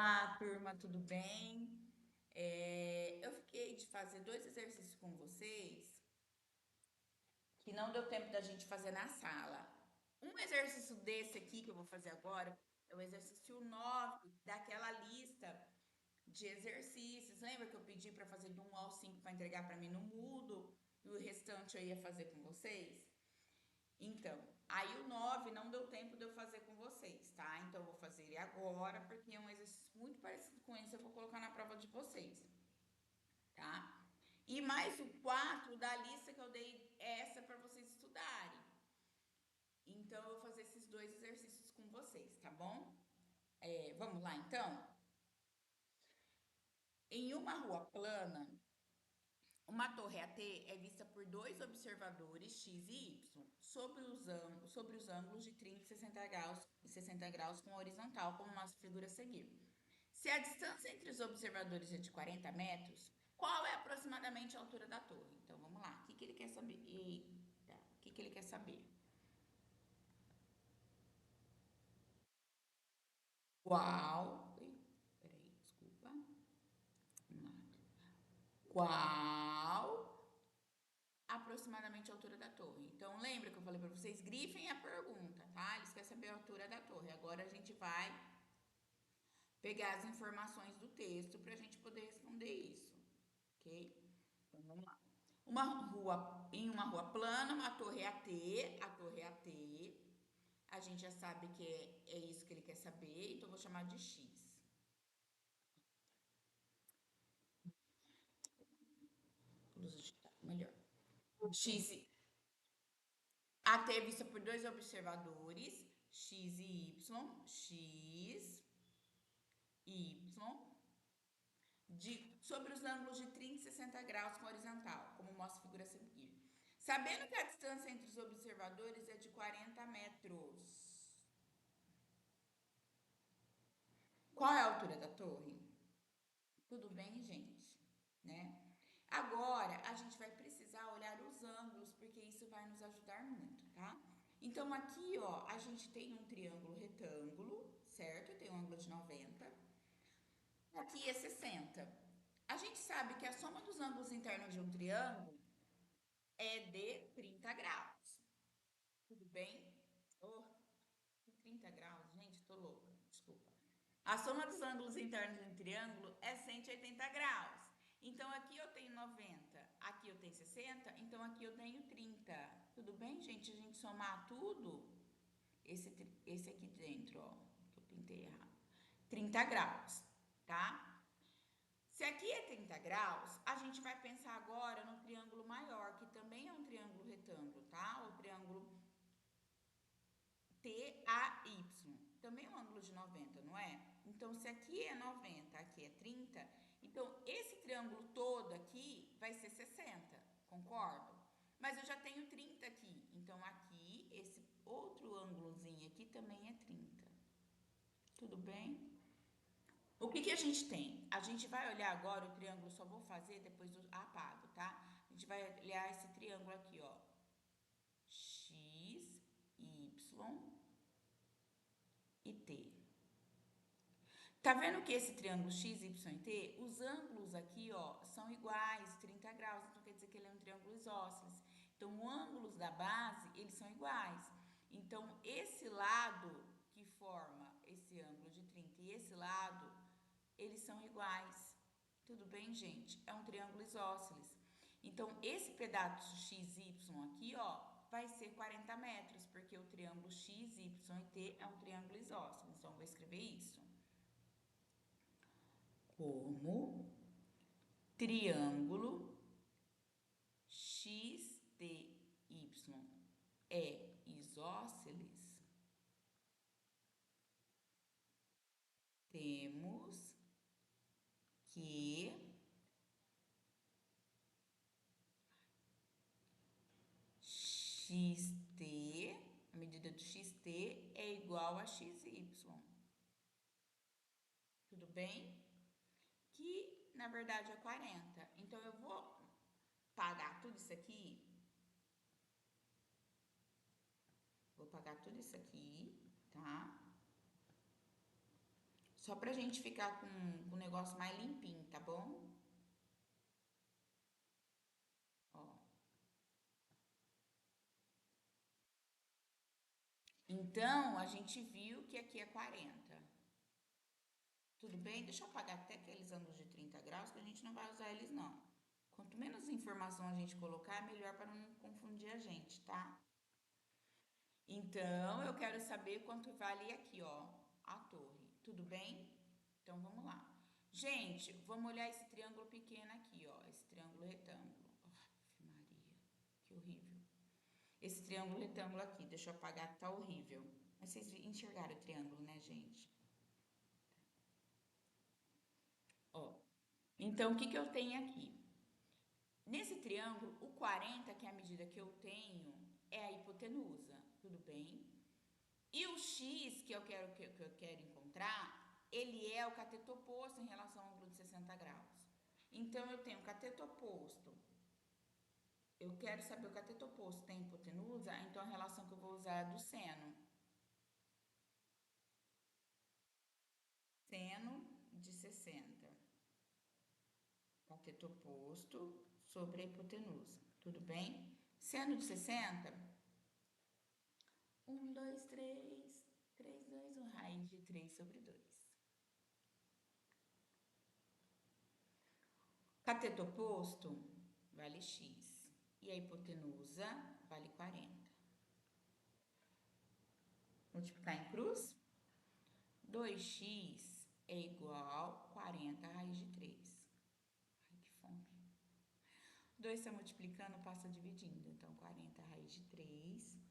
Olá, turma, tudo bem? Eu fiquei de fazer dois exercícios com vocês que não deu tempo da gente fazer na sala. Um exercício desse aqui que eu vou fazer agora é o exercício 9 daquela lista de exercícios. Lembra que eu pedi para fazer do 1 ao 5 para entregar para mim no Moodle e o restante eu ia fazer com vocês? Então, aí o 9 não deu tempo de eu fazer com vocês, tá? Então, eu vou fazer ele agora, porque é um exercício muito parecido com esse, eu vou colocar na prova de vocês, tá? E mais o 4 da lista que eu dei essa para vocês estudarem. Então, eu vou fazer esses dois exercícios com vocês, tá bom? Vamos lá, então? Em uma rua plana, uma torre AT é vista por dois observadores X e Y sobre os ângulos de 30 e 60 graus com a horizontal, como nossa figura a seguir. Se a distância entre os observadores é de 40 metros, qual é aproximadamente a altura da torre? Então vamos lá, o que ele quer saber? Eita, o que ele quer saber? Qual? Ui, peraí, desculpa. Vamos lá. Qual aproximadamente a altura da torre? Então, lembra que eu falei para vocês? Grifem a pergunta, tá? Eles querem saber a altura da torre. Agora a gente vai pegar as informações do texto para a gente poder responder isso, ok? Então, vamos lá. Em uma rua plana, uma torre AT, a torre AT, a gente já sabe que é isso que ele quer saber, então eu vou chamar de X. Luz digital, melhor. X, AT é vista por dois observadores, X e Y, X, Y, sobre os ângulos de 30 e 60 graus com horizontal, como mostra a figura a seguir. Sabendo que a distância entre os observadores é de 40 metros, qual é a altura da torre? Tudo bem, gente? Né? Agora, a gente vai precisar olhar os ângulos, porque isso vai nos ajudar muito, tá? Então, aqui, ó, a gente tem um triângulo retângulo, certo? Tem um ângulo de 90. Aqui é 60. A gente sabe que a soma dos ângulos internos de um triângulo é de 30 graus. Tudo bem? Oh, 30 graus, gente, tô louca, desculpa. A soma dos ângulos internos de um triângulo é 180 graus. Então, aqui eu tenho 90, aqui eu tenho 60, então aqui eu tenho 30. Tudo bem, gente? A gente somar tudo, esse aqui dentro, ó, que eu pintei errado. 30 graus, tá? Se aqui é 30 graus, a gente vai pensar agora no triângulo maior, que também é um triângulo retângulo, tá? O triângulo TAY. Também é um ângulo de 90, não é? Então, se aqui é 90, aqui é 30, então esse triângulo todo aqui vai ser 60, concordo? Mas eu já tenho 30 aqui, então aqui, esse outro ângulozinho aqui também é 30. Tudo bem? O que a gente tem? A gente vai olhar agora o triângulo, só vou fazer depois do apago, tá? A gente vai olhar esse triângulo aqui, ó. X, Y e T. Tá vendo que esse triângulo X, Y e T, os ângulos aqui, ó, são iguais, 30 graus, então quer dizer que ele é um triângulo isósceles. Então, os ângulos da base, eles são iguais. Então, esse lado que forma esse ângulo de 30 e esse lado, eles são iguais. Tudo bem, gente? É um triângulo isósceles. Então, esse pedaço XY aqui, ó, vai ser 40 metros, porque o triângulo X, Y e T é um triângulo isósceles. Então, eu vou escrever isso como triângulo XTY é isósceles, temos que XT, a medida do XT é igual a XY. Tudo bem? Que na verdade é 40. Então eu vou pagar tudo isso aqui. Vou pagar tudo isso aqui, tá? Só pra gente ficar com o negócio mais limpinho, tá bom? Ó. Então, a gente viu que aqui é 40. Tudo bem? Deixa eu apagar até aqueles ângulos de 30 graus, que a gente não vai usar eles, não. Quanto menos informação a gente colocar, é melhor para não confundir a gente, tá? Então, eu quero saber quanto vale aqui, ó, a torre. Tudo bem? Então, vamos lá. Gente, vamos olhar esse triângulo pequeno aqui, ó. Esse triângulo retângulo. Ave Maria, que horrível. Esse triângulo retângulo aqui, deixa eu apagar, tá horrível. Mas vocês enxergaram o triângulo, né, gente? Ó. Então, o que que eu tenho aqui? Nesse triângulo, o 40, que é a medida que eu tenho, é a hipotenusa, tudo bem? E o x, que eu quero encontrar, ele é o cateto oposto em relação ao ângulo de 60 graus. Então, eu tenho o cateto oposto. Eu quero saber o cateto oposto tem hipotenusa, então a relação que eu vou usar é do seno. Seno de 60. Cateto oposto sobre a hipotenusa. Tudo bem? Seno de 60. 2, 3, 2, 1, raiz de 3 sobre 2. Cateto oposto vale x. E a hipotenusa vale 40. Multiplicar em cruz. 2x é igual a 40 raiz de 3. Ai, que fome. 2 está multiplicando, passa dividindo. Então, 40 raiz de 3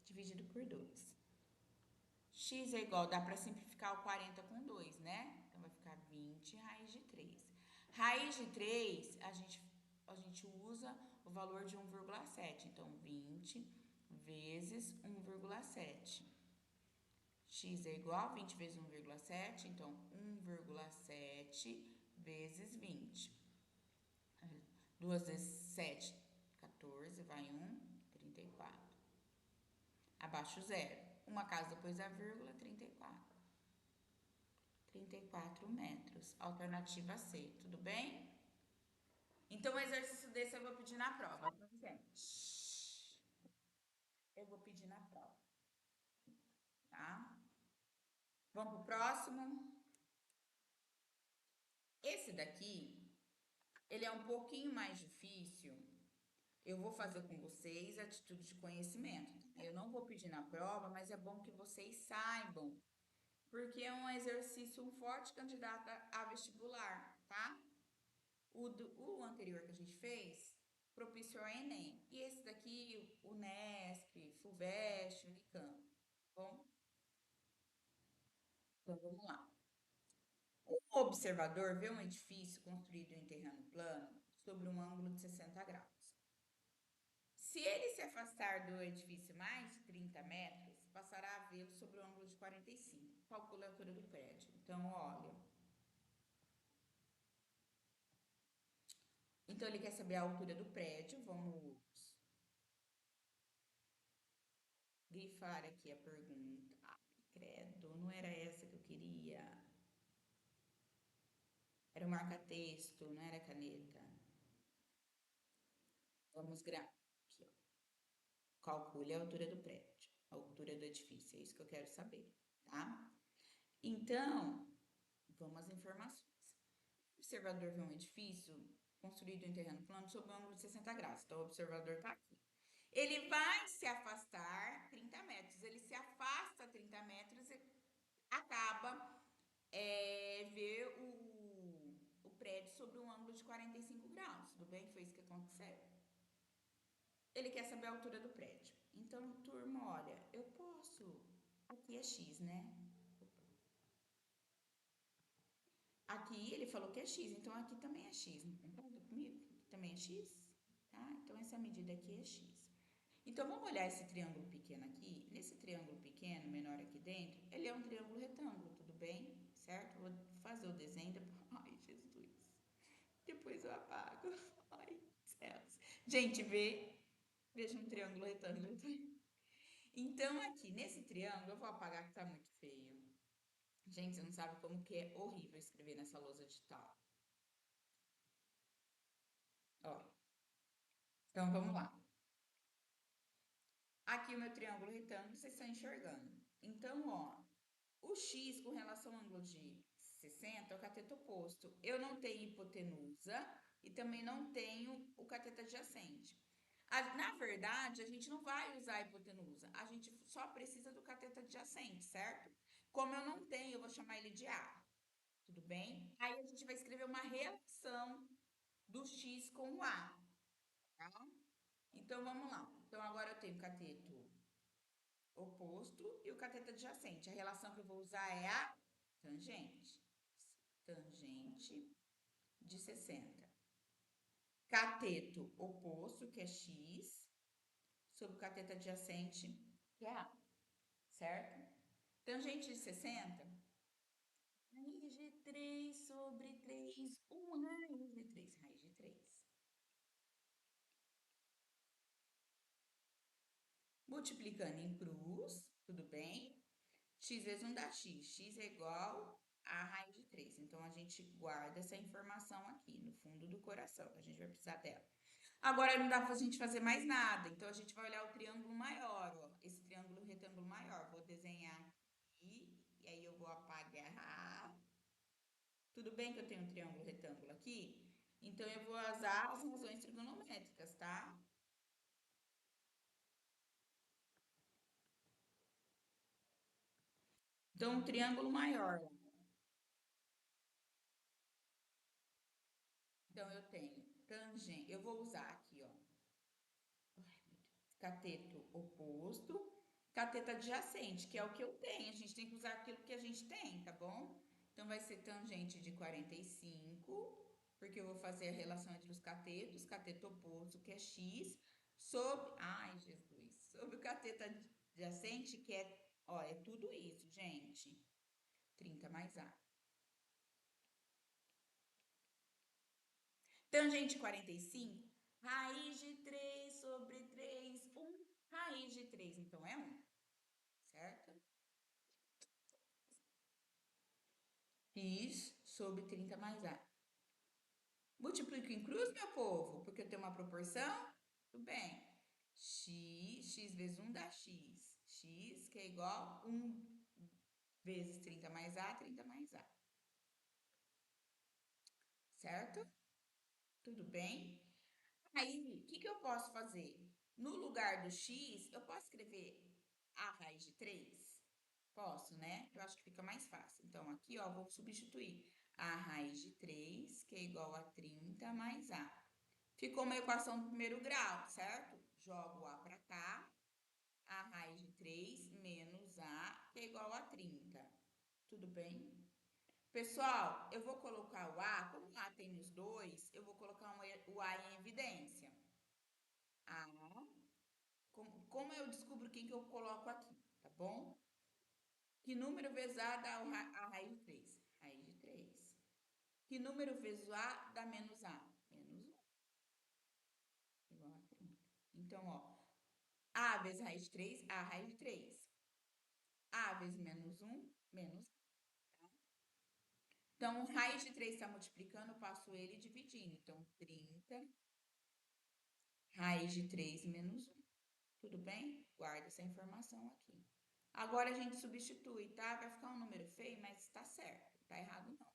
dividido por 2. X é igual, dá para simplificar o 40 com 2, né? Então, vai ficar 20 raiz de 3. Raiz de 3, a gente usa o valor de 1,7. Então, 20 vezes 1,7. X é igual a 20 vezes 1,7. Então, 1,7 vezes 20. 2 vezes 7, 14. Vai 1, 34. Abaixo zero. Uma casa depois da vírgula, 34. 34 metros. Alternativa C, tudo bem? Então, o exercício desse eu vou pedir na prova. Eu vou pedir na prova, tá? Vamos pro próximo. Esse daqui, ele é um pouquinho mais difícil. Eu vou fazer com vocês atitude de conhecimento. Eu não vou pedir na prova, mas é bom que vocês saibam, porque é um exercício, um forte candidato a vestibular, tá? O anterior que a gente fez propiciou a Enem. E esse daqui, o Nesp, FUVEST, Unicamp. Bom, então vamos lá. Um observador vê um edifício construído em terreno plano sobre um ângulo de 60 graus. Se ele se afastar do edifício mais de 30 metros, passará a vê-lo sobre o ângulo de 45. Calcula a altura do prédio. Então, olha. Então, ele quer saber a altura do prédio. Vamos grifar aqui a pergunta. Ai, credo, não era essa que eu queria. Era o marca-texto, não era caneta. Vamos gravar aqui, ó. Calcule a altura do prédio, a altura do edifício, é isso que eu quero saber, tá? Então, vamos às informações. O observador vê um edifício construído em terreno plano sob um ângulo de 60 graus. Então, o observador está aqui. Ele vai se afastar 30 metros. Ele se afasta 30 metros e acaba ver o prédio sob um ângulo de 45 graus. Tudo bem? Foi isso que aconteceu. Ele quer saber a altura do prédio. Então, turma, olha, eu posso. Aqui é X, né? Aqui ele falou que é X, então aqui também é X, não concorda comigo? Aqui também é X, tá? Então essa medida aqui é X. Então vamos olhar esse triângulo pequeno aqui. Nesse triângulo pequeno, menor aqui dentro, ele é um triângulo retângulo, tudo bem? Certo? Vou fazer o desenho depois. Ai, Jesus. Depois eu apago. Ai, céus. Gente, veja um triângulo retângulo. Então aqui nesse triângulo, eu vou apagar que tá muito feio. Gente, você não sabe como que é horrível escrever nessa lousa digital. Ó, então vamos lá. Aqui o meu triângulo retângulo, vocês estão enxergando. Então, ó, o x com relação ao ângulo de 60 é o cateto oposto. Eu não tenho hipotenusa e também não tenho o cateto adjacente. Na verdade, a gente não vai usar a hipotenusa, a gente só precisa do cateto adjacente, certo? Como eu não tenho, eu vou chamar ele de A, tudo bem? Aí a gente vai escrever uma relação do x com o A, tá? Então vamos lá. Então agora eu tenho cateto oposto e o cateto adjacente. A relação que eu vou usar é a tangente. Tangente de 60. Cateto oposto, que é x, sobre o cateto adjacente, que é a, certo? Tangente de 60, raiz de 3 sobre 3, 1 raiz de 3, raiz de 3. Multiplicando em cruz, tudo bem? X vezes 1 dá x. X é igual a raiz de 3. Então, a gente guarda essa informação aqui no fundo do coração, que a gente vai precisar dela. Agora, não dá pra gente fazer mais nada. Então, a gente vai olhar o triângulo maior, ó. Esse triângulo retângulo maior. Vou desenhar aqui, e aí eu vou apagar. Tudo bem que eu tenho um triângulo retângulo aqui? Então, eu vou usar as razões trigonométricas, tá? Então, um triângulo maior. Então, eu tenho tangente. Eu vou usar aqui, ó. Cateto oposto, cateto adjacente, que é o que eu tenho. A gente tem que usar aquilo que a gente tem, tá bom? Então, vai ser tangente de 45, porque eu vou fazer a relação entre os catetos, cateto oposto, que é x, sobre. Ai, Jesus! Sobre o cateto adjacente, que é. Ó, é tudo isso, gente. 30 mais A. Tangente de 45, raiz de 3 sobre 3, 1 raiz de 3. Então, é 1, certo? X sobre 30 mais A. Multiplico em cruz, meu povo, porque eu tenho uma proporção? Tudo bem. X vezes 1 dá X. X que é igual a 1 vezes 30 mais A, 30 mais A. Certo? Tudo bem? Aí, o que eu posso fazer? No lugar do X, eu posso escrever a raiz de 3? Posso, né? Eu acho que fica mais fácil. Então, aqui, ó, vou substituir a raiz de 3, que é igual a 30 mais A. Ficou uma equação do primeiro grau, certo? Jogo A para cá, a raiz de 3 menos A, que é igual a 30. Tudo bem? Pessoal, eu vou colocar o A, como o A tem nos dois, eu vou colocar o A em evidência. A, como eu descubro quem que eu coloco aqui, tá bom? Que número vezes A dá a raiz de 3? Raiz de 3. Que número vezes A dá menos A? Menos 1, igual a 30. Então, ó, A vezes raiz de 3, A raiz de 3. A vezes menos 1, menos 1. Então, raiz de 3 está multiplicando, eu passo ele dividindo. Então, 30, raiz de 3 menos 1. Tudo bem? Guarda essa informação aqui. Agora a gente substitui, tá? Vai ficar um número feio, mas está certo. Tá errado não.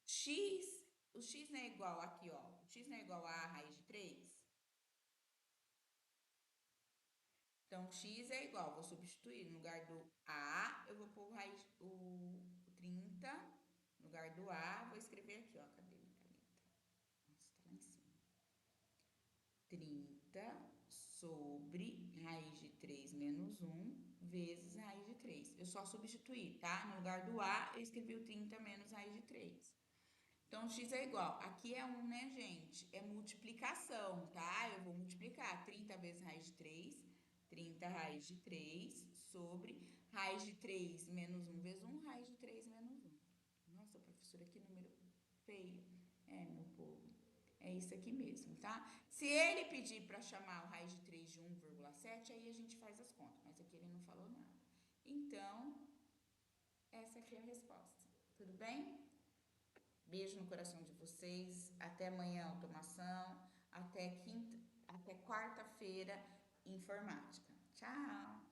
X, o x não é igual aqui, ó. O x não é igual a raiz de 3. Então, x é igual, vou substituir. No lugar do a, eu vou pôr o 30. No lugar do a, vou escrever aqui, ó. Cadê minha caneta? Nossa, tá lá em cima. 30 sobre raiz de 3 menos 1 vezes raiz de 3. Eu só substituí, tá? No lugar do a, eu escrevi o 30 menos raiz de 3. Então, x é igual. Aqui é 1, né, gente? É multiplicação, tá? Eu vou multiplicar 30 vezes raiz de 3, 30 raiz de 3 sobre raiz de 3 menos 1 vezes 1, raiz de 3 menos 1. Nossa, professora, que número feio. É, meu povo. É isso aqui mesmo, tá? Se ele pedir para chamar o raiz de 3 de 1,7, aí a gente faz as contas. Mas aqui ele não falou nada. Então, Essa aqui é a resposta. Tudo bem? Beijo no coração de vocês. Até amanhã, automação. Até quarta-feira, informática. Tchau!